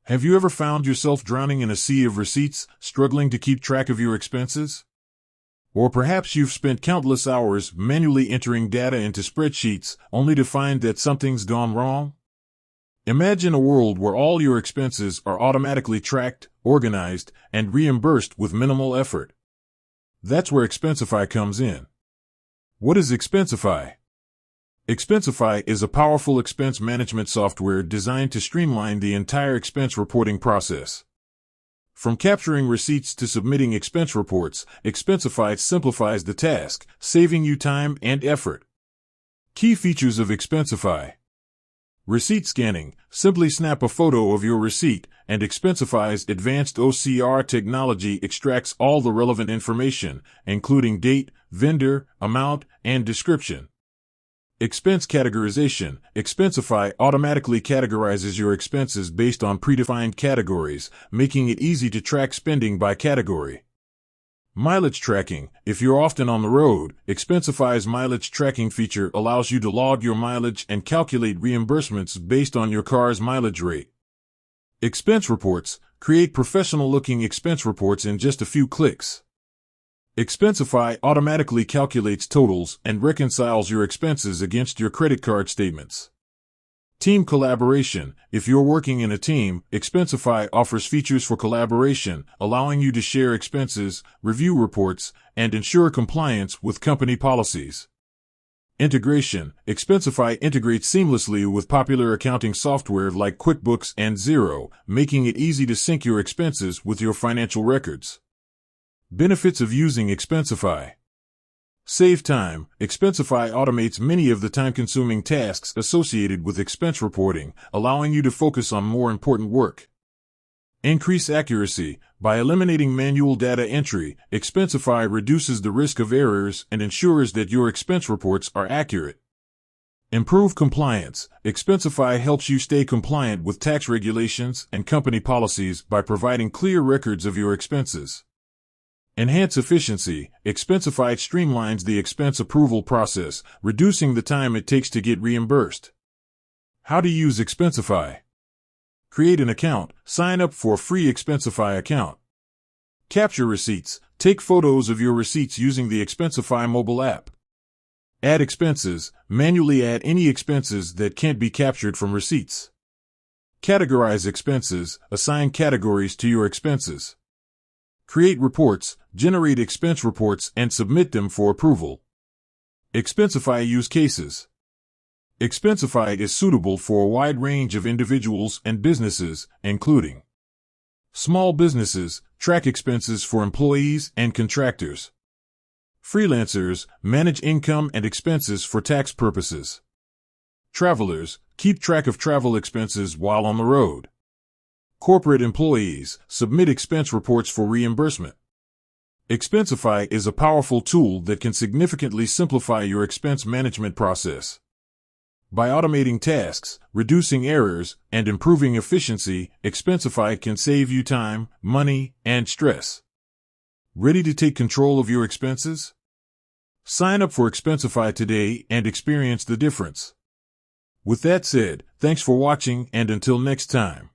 Have you ever found yourself drowning in a sea of receipts, struggling to keep track of your expenses? Or perhaps you've spent countless hours manually entering data into spreadsheets, only to find that something's gone wrong? Imagine a world where all your expenses are automatically tracked, organized, and reimbursed with minimal effort. That's where Expensify comes in. What is Expensify? Expensify is a powerful expense management software designed to streamline the entire expense reporting process. From capturing receipts to submitting expense reports, Expensify simplifies the task, saving you time and effort. Key features of Expensify. Receipt scanning. Simply snap a photo of your receipt, and Expensify's advanced OCR technology extracts all the relevant information, including date, vendor, amount, and description. Expense categorization. Expensify automatically categorizes your expenses based on predefined categories, making it easy to track spending by category. Mileage tracking. If you're often on the road, Expensify's mileage tracking feature allows you to log your mileage and calculate reimbursements based on your car's mileage rate. Expense reports. Create professional-looking expense reports in just a few clicks. Expensify automatically calculates totals and reconciles your expenses against your credit card statements. Team collaboration. If you're working in a team, Expensify offers features for collaboration, allowing you to share expenses, review reports, and ensure compliance with company policies. Integration. Expensify integrates seamlessly with popular accounting software like QuickBooks and Xero, making it easy to sync your expenses with your financial records. Benefits of using Expensify. Save time. Expensify automates many of the time-consuming tasks associated with expense reporting, allowing you to focus on more important work. Increase accuracy. By eliminating manual data entry, Expensify reduces the risk of errors and ensures that your expense reports are accurate. Improve compliance. Expensify helps you stay compliant with tax regulations and company policies by providing clear records of your expenses. Enhance efficiency. Expensify streamlines the expense approval process, reducing the time it takes to get reimbursed. How to use Expensify. Create an account. Sign up for a free Expensify account. Capture receipts. Take photos of your receipts using the Expensify mobile app. Add expenses. Manually add any expenses that can't be captured from receipts. Categorize expenses. Assign categories to your expenses. Create reports, generate expense reports, and submit them for approval. Expensify use cases. Expensify is suitable for a wide range of individuals and businesses, including small businesses. Track expenses for employees and contractors. Freelancers. Manage income and expenses for tax purposes. Travelers. Keep track of travel expenses while on the road. Corporate employees. Submit expense reports for reimbursement. Expensify is a powerful tool that can significantly simplify your expense management process. By automating tasks, reducing errors, and improving efficiency, Expensify can save you time, money, and stress. Ready to take control of your expenses? Sign up for Expensify today and experience the difference. With that said, thanks for watching, and until next time.